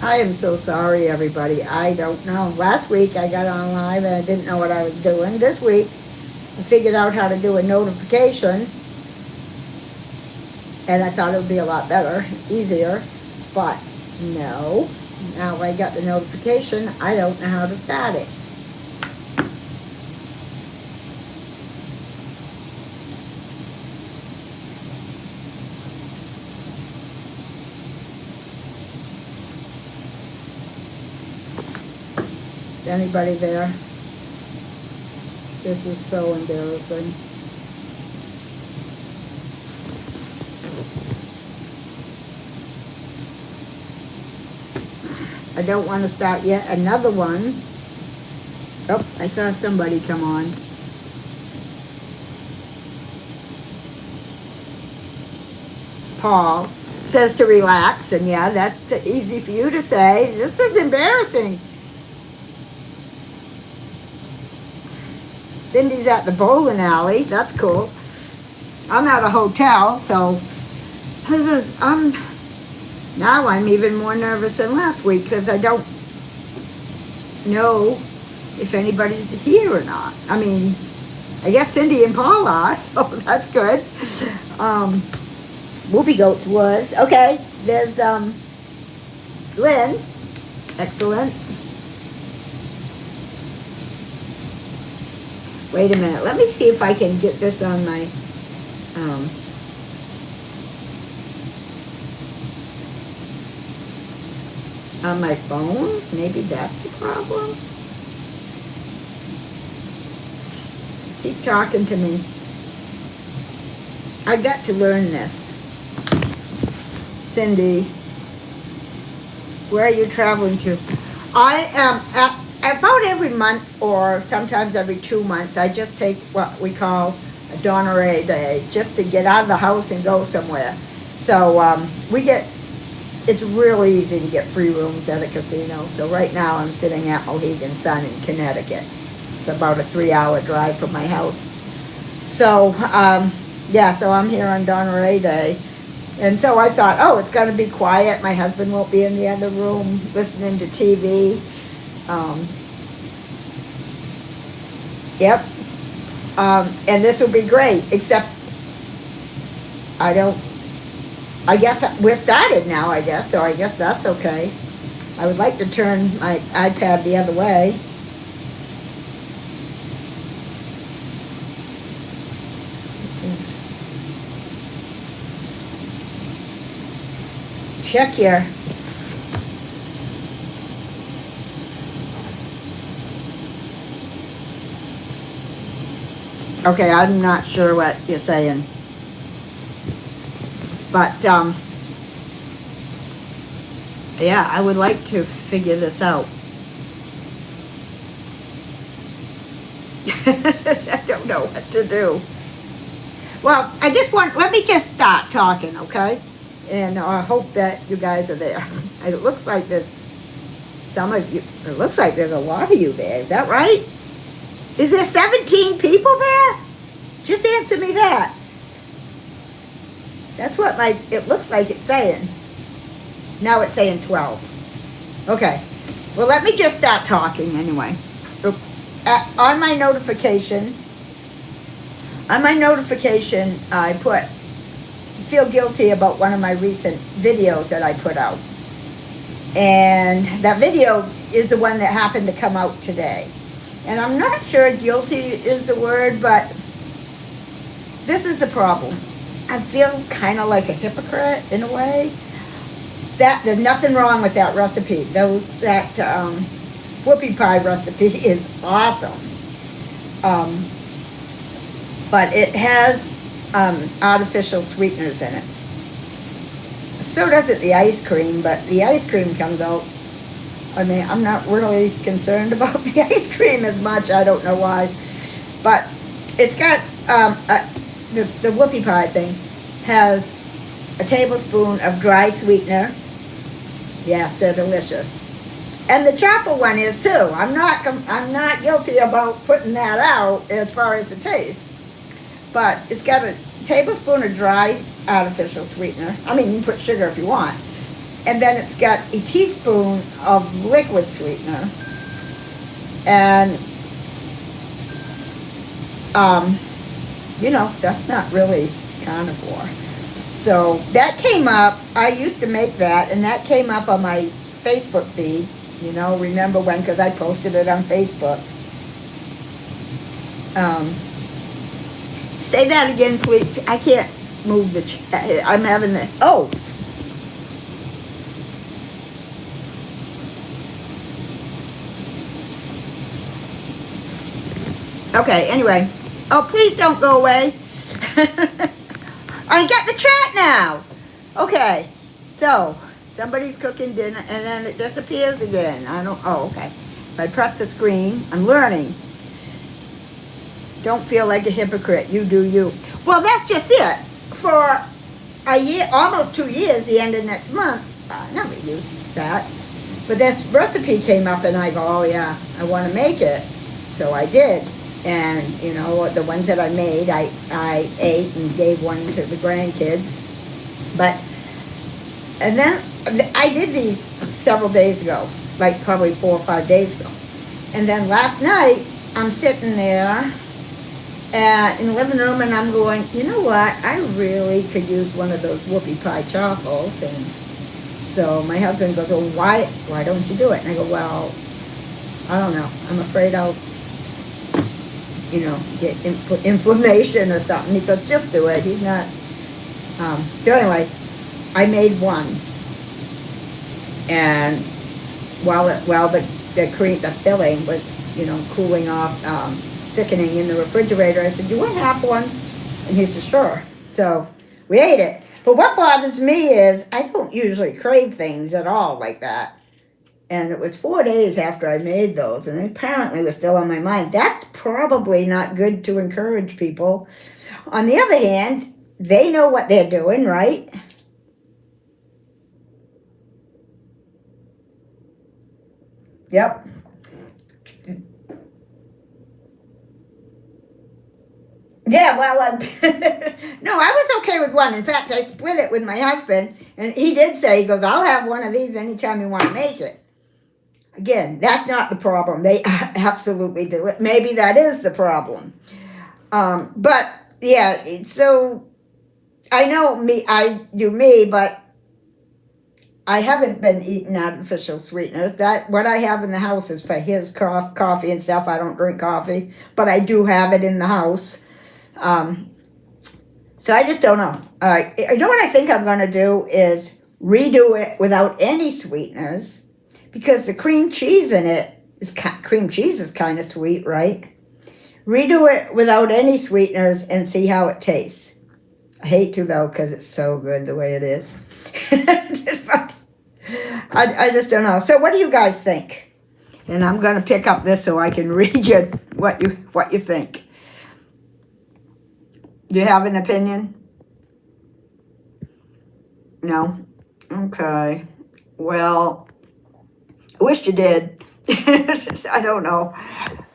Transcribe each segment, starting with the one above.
I am so sorry, everybody. I don't know. Last week I got on live and I didn't know what I was doing. This week I figured out how to do a notification and I thought it would be a lot better, easier, but no. Now I got the notification, I don't know how to start it. Is anybody there? This is so embarrassing. I don't want to start yet another one. Oh, I saw somebody come on. Paul says to relax, and yeah, that's easy for you to say. This is embarrassing. Cindy's at the bowling alley. That's cool. I'm at a hotel, so now I'm even more nervous than last week because I don't know if anybody's here or not. I mean, I guess Cindy and Paul are, so that's good. Whoopie Goats was. Okay, there's Lynn. Excellent. Wait a minute. Let me see if I can get this on my phone. Maybe that's the problem. Keep talking to me. I got to learn this. Cindy, where are you traveling to? I am about every month or sometimes every 2 months. I just take what we call a Donna-Rae day just to get out of the house and go somewhere. So it's really easy to get free rooms at a casino. So right now I'm sitting at Mohegan Sun in Connecticut. It's about a 3-hour drive from my house. So, so I'm here on Donna-Rae Day. And so I thought, oh, it's going to be quiet. My husband won't be in the other room listening to TV. Yep. And this will be great, except I guess we're started now, I guess, so I guess that's okay. I would like to turn my iPad the other way. Check your okay, I'm not sure what you're saying. But yeah, I would like to figure this out. I don't know what to do. Well, let me just start talking, okay? And I hope that you guys are there. It looks like there's a lot of you there. Is that right? Is there 17 people there? Just answer me that. That's what it looks like it's saying. Now it's saying 12. Okay. Well, let me just start talking anyway. On my notification, I feel guilty about one of my recent videos that I put out. And that video is the one that happened to come out today. And I'm not sure guilty is the word, but this is the problem. I feel kind of like a hypocrite in a way. There's nothing wrong with that recipe. That whoopie pie recipe is awesome. But it has artificial sweeteners in it. So does it the ice cream, but the ice cream comes out. I mean, I'm not really concerned about the ice cream as much. I don't know why. But it's got, the whoopie pie thing has a tablespoon of dry sweetener. Yes, they're delicious. And the truffle one is too. I'm not guilty about putting that out as far as the taste. But it's got a tablespoon of dry artificial sweetener. I mean, you can put sugar if you want. and then it's got a teaspoon of liquid sweetener. And, that's not really carnivore. So that came up. I used to make that, and that came up on my Facebook feed. Remember when? Because I posted it on Facebook. Say that again, please. I can't move I'm having the. Oh. Okay, anyway. Oh, please don't go away. I get the chat now. Okay, so somebody's cooking dinner and then it disappears again. Okay. If I press the screen, I'm learning. Don't feel like a hypocrite. You do you. Well, that's just it. For a year, almost 2 years, the end of next month, I never used that. But this recipe came up and I go, oh yeah, I want to make it. So I did. And, the ones that I made, I ate and gave one to the grandkids. And then I did these several days ago, like probably 4 or 5 days ago. And then last night, I'm sitting there in the living room and I'm going, you know what? I really could use one of those whoopie pie chaffles. And so my husband goes, well, why don't you do it? And I go, well, I don't know. I'm afraid I'll get inflammation or something. He goes, just do it. He's not. So anyway, I made one. And while the filling was, cooling off, thickening in the refrigerator, I said, you want to have one? And he said, sure. So we ate it. But what bothers me is I don't usually crave things at all like that. And it was 4 days after I made those, and apparently it was still on my mind. That's probably not good to encourage people. On the other hand, they know what they're doing, right? Yep. Yeah, well, no, I was okay with one. In fact, I split it with my husband, and he did say, he goes, I'll have one of these anytime you want to make it. Again, that's not the problem. They absolutely do it. Maybe that is the problem. But yeah, so I know I do me, but I haven't been eating artificial sweeteners. What I have in the house is for his coffee and stuff. I don't drink coffee, but I do have it in the house. So I just don't know. You know what I think I'm going to do is redo it without any sweeteners. Because the cream cheese in it cream cheese is kind of sweet, right? Redo it without any sweeteners and see how it tastes. I hate to though, because it's so good the way it is. I just don't know. So what do you guys think? And I'm going to pick up this so I can read you what you think. Do you have an opinion? No? Okay. Well, I wish you did. I don't know.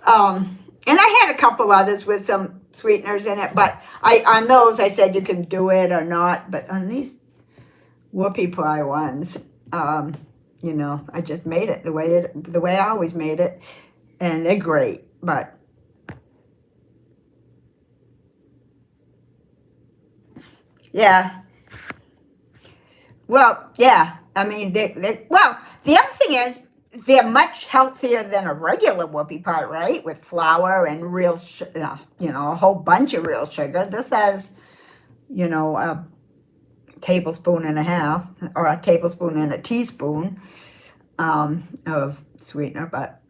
And I had a couple others with some sweeteners in it, but on those I said you can do it or not. But on these whoopie pie ones, I just made it the way I always made it, and they're great. But yeah, well, yeah. I mean, well, the other thing is, they're much healthier than a regular whoopie pie, right? With flour and real, a whole bunch of real sugar. This has, a tablespoon and a half, or a tablespoon and a teaspoon of sweetener, but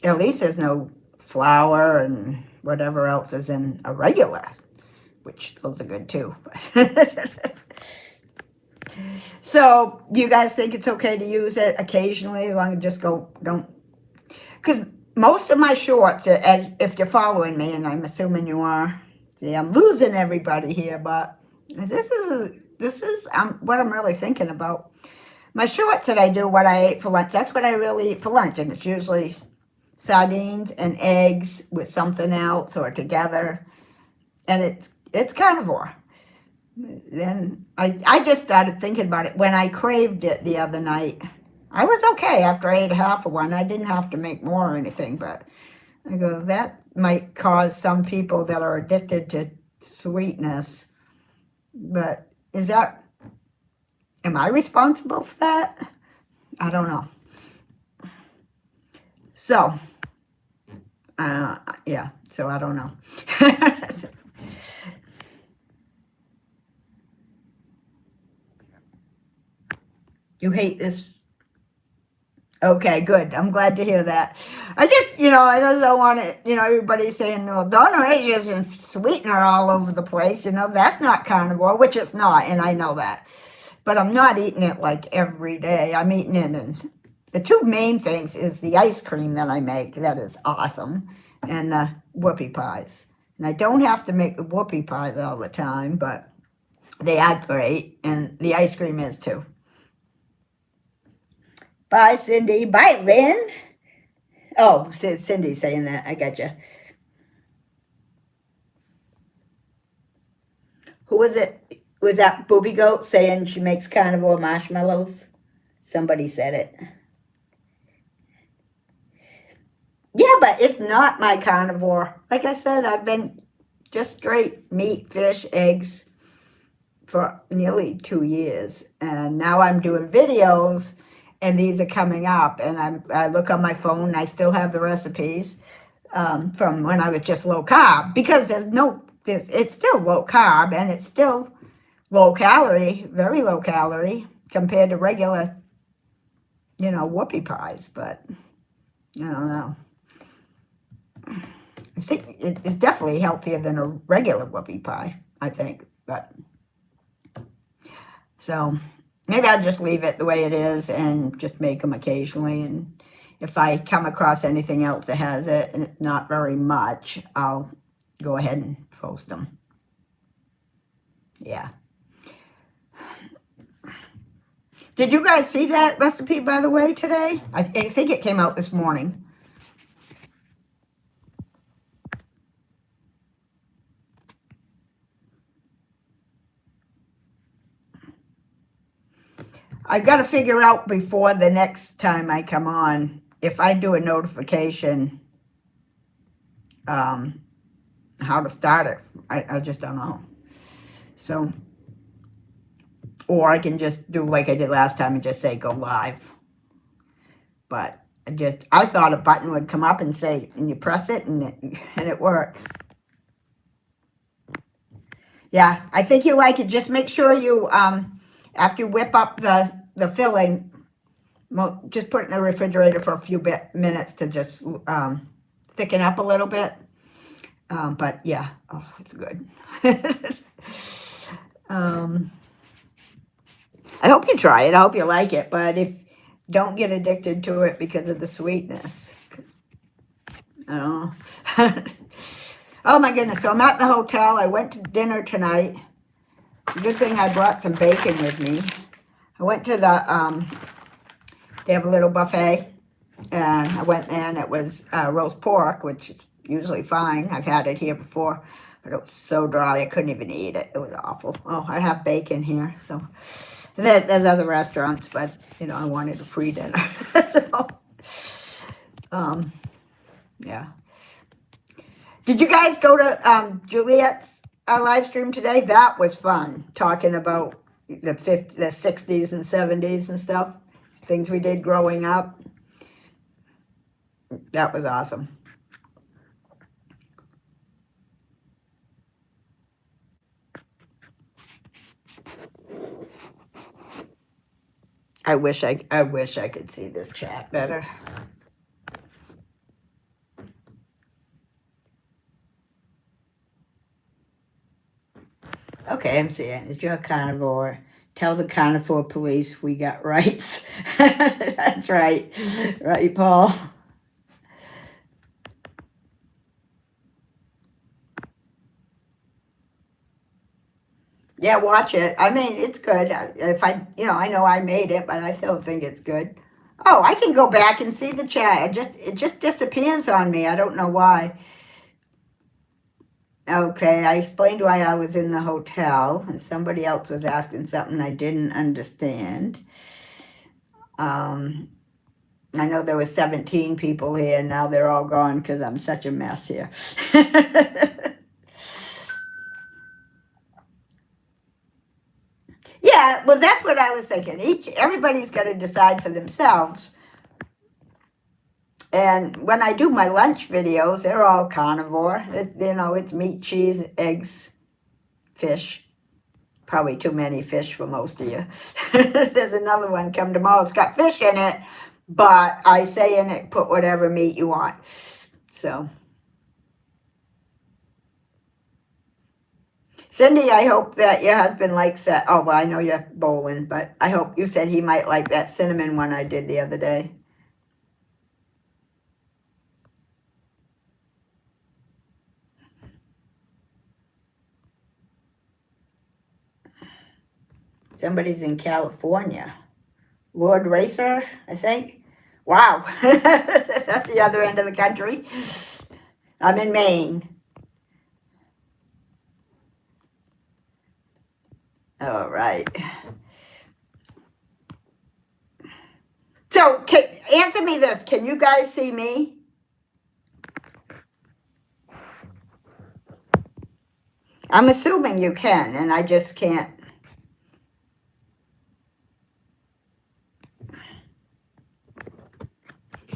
at least there's no flour and whatever else is in a regular, which those are good too. So, you guys think it's okay to use it occasionally, as long as just don't, because most of my shorts, if you're following me, and I'm assuming you are, see, I'm losing everybody here, but this is what I'm really thinking about. My shorts that I do, what I ate for lunch, that's what I really eat for lunch, and it's usually sardines and eggs with something else or together, and it's carnivore. then I just started thinking about it when I craved it the other night. I was okay after I ate half of one. I didn't have to make more or anything, but I go, that might cause some people that are addicted to sweetness. But am I responsible for that? I don't know. So, yeah, so I don't know. You hate this. Okay, good. I'm glad to hear that. I just don't want it, everybody's saying, no, Donna-Rae isn't sweetener all over the place. That's not carnivore, which it's not, and I know that. But I'm not eating it like every day. I'm eating it, and the two main things is the ice cream that I make. That is awesome. And the whoopie pies. And I don't have to make the whoopie pies all the time, but they are great. And the ice cream is too. Bye, Cindy. Bye, Lynn. Oh, Cindy's saying that. I got you. Who was it? Was that Booby Goat saying she makes carnivore marshmallows? Somebody said it. Yeah, but it's not my carnivore. Like I said, I've been just straight meat, fish, eggs for nearly 2 years. And now I'm doing videos, and these are coming up. And I look on my phone, and I still have the recipes from when I was just low carb. Because it's still low carb, and it's still low calorie, very low calorie, compared to regular, whoopie pies. But I don't know. I think it's definitely healthier than a regular whoopie pie, I think. But so maybe I'll just leave it the way it is and just make them occasionally. And if I come across anything else that has it and it's not very much, I'll go ahead and post them. Yeah. Did you guys see that recipe, by the way, today? I think it came out this morning. I got to figure out before the next time I come on, if I do a notification, how to start it. I just don't know. So, or I can just do like I did last time and just say go live. But I thought a button would come up and say, and you press it and it works. Yeah, I think you like it. Just make sure you, after you whip up the filling, just put it in the refrigerator for a few minutes to just thicken up a little bit. But yeah, oh, it's good. I hope you try it. I hope you like it. But don't get addicted to it because of the sweetness. Oh. Oh my goodness. So I'm at the hotel. I went to dinner tonight. Good thing I brought some bacon with me. I went to they have a little buffet. And I went there and it was roast pork, which is usually fine. I've had it here before. But it was so dry I couldn't even eat it. It was awful. Oh, I have bacon here. So there's other restaurants, but I wanted a free dinner. So, yeah. Did you guys go to Juliet's live stream today? That was fun, talking about the 60s and 70s and stuff, things we did growing up. That was awesome. I wish I could see this chat better. Okay, I'm seeing it. Is you're a carnivore. Tell the carnivore police we got rights. That's right. Right, Paul? Yeah, watch it. I mean, it's good. If I know I made it, but I still think it's good. Oh, I can go back and see the chat. It just disappears on me. I don't know why. Okay, I explained why I was in the hotel, and somebody else was asking something I didn't understand. Um, I know there was 17 people here, and now they're all gone because I'm such a mess here. Yeah, well, that's what I was thinking. Everybody's got to decide for themselves. And when I do my lunch videos, they're all carnivore. It's meat, cheese, eggs, fish. Probably too many fish for most of you. There's another one come tomorrow. It's got fish in it, but I say in it, put whatever meat you want. So, Cindy, I hope that your husband likes that. Oh, well, I know you're bowling, but I hope you said he might like that cinnamon one I did the other day. Somebody's in California. Lord Racer, I think. Wow. That's the other end of the country. I'm in Maine. All right. So, answer me this. Can you guys see me? I'm assuming you can, and I just can't.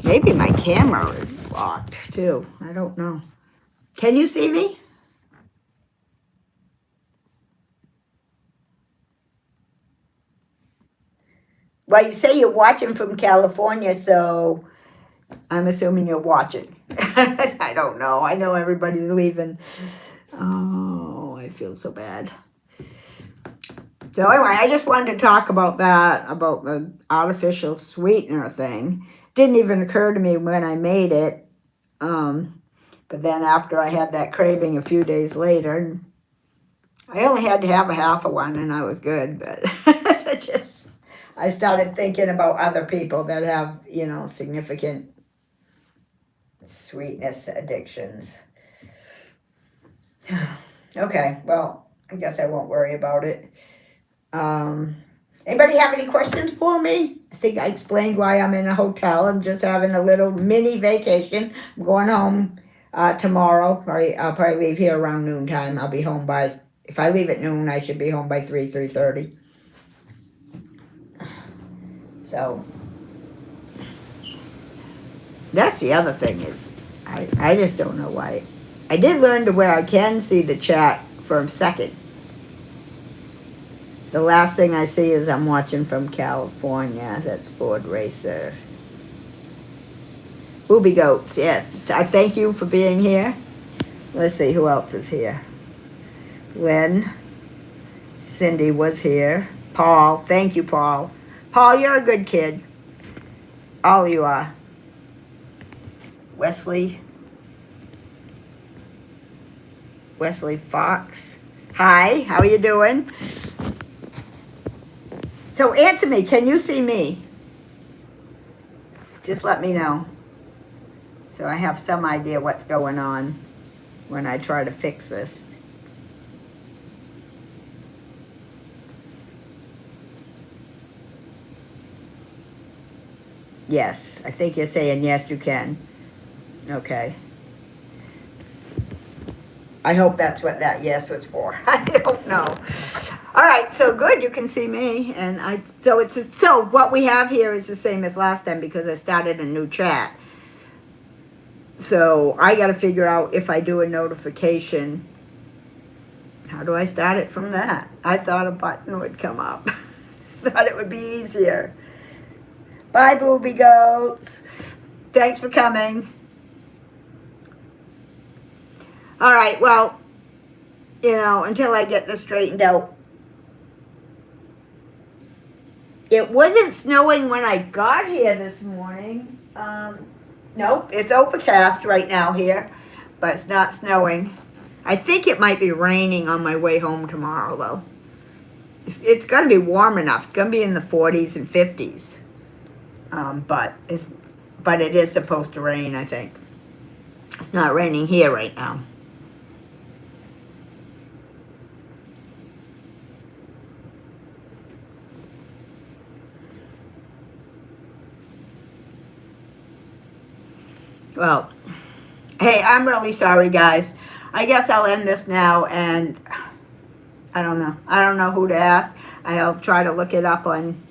Maybe my camera is blocked too. I don't know. Can you see me? Well, you say you're watching from California, so I'm assuming you're watching. I don't know. I know everybody's leaving. Oh, I feel so bad. So anyway, I just wanted to talk about that, about the artificial sweetener thing. Didn't even occur to me when I made it. But then after I had that craving a few days later, I only had to have a half of one and I was good. But I started thinking about other people that have, significant sweetness addictions. Okay, well, I guess I won't worry about it. Anybody have any questions for me? I think I explained why I'm in a hotel and just having a little mini vacation. I'm going home tomorrow. I'll probably leave here around noontime. I'll be home by, if I leave at noon, I should be home by 3:30. So that's the other thing is, I just don't know why. I did learn to where I can see the chat for a second. The last thing I see is I'm watching from California. That's Ford Racer. Booby Goats, yes. I thank you for being here. Let's see, who else is here? Lynn. Cindy was here. Paul, thank you, Paul. Paul, you're a good kid. All you are. Wesley. Wesley Fox. Hi, how are you doing? So answer me, can you see me? Just let me know. So I have some idea what's going on when I try to fix this. Yes, I think you're saying yes, you can. Okay. I hope that's what that yes was for. I don't know. All right, so good, you can see me, and so what we have here is the same as last time because I started a new chat. So I got to figure out if I do a notification, how do I start it from that? I thought a button would come up. Thought it would be easier. Bye, Booby Goats. Thanks for coming. All right, well, until I get this straightened out. It wasn't snowing when I got here this morning. Nope, it's overcast right now here, but it's not snowing. I think it might be raining on my way home tomorrow, though. It's going to be warm enough. It's going to be in the 40s and 50s. But it is supposed to rain, I think. It's not raining here right now. Well, hey, I'm really sorry, guys. I guess I'll end this now, and I don't know. I don't know who to ask. I'll try to look it up on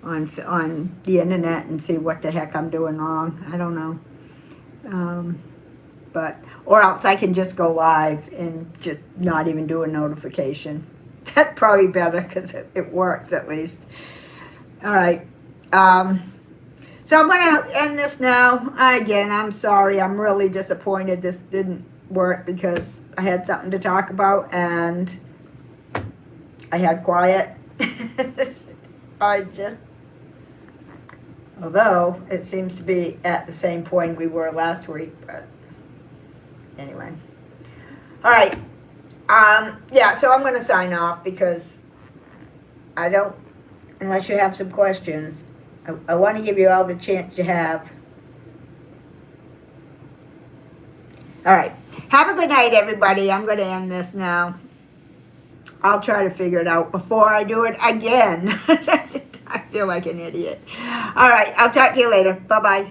the internet and see what the heck I'm doing wrong. I don't know. But or else I can just go live and just not even do a notification. That's probably better because it works at least. All right. So I'm going to end this now. Again, I'm sorry. I'm really disappointed this didn't work because I had something to talk about and I had quiet. Although it seems to be at the same point we were last week, but anyway. All right. Yeah, so I'm going to sign off because I don't, unless you have some questions, I want to give you all the chance you have. All right. Have a good night, everybody. I'm going to end this now. I'll try to figure it out before I do it again. I feel like an idiot. All right. I'll talk to you later. Bye-bye.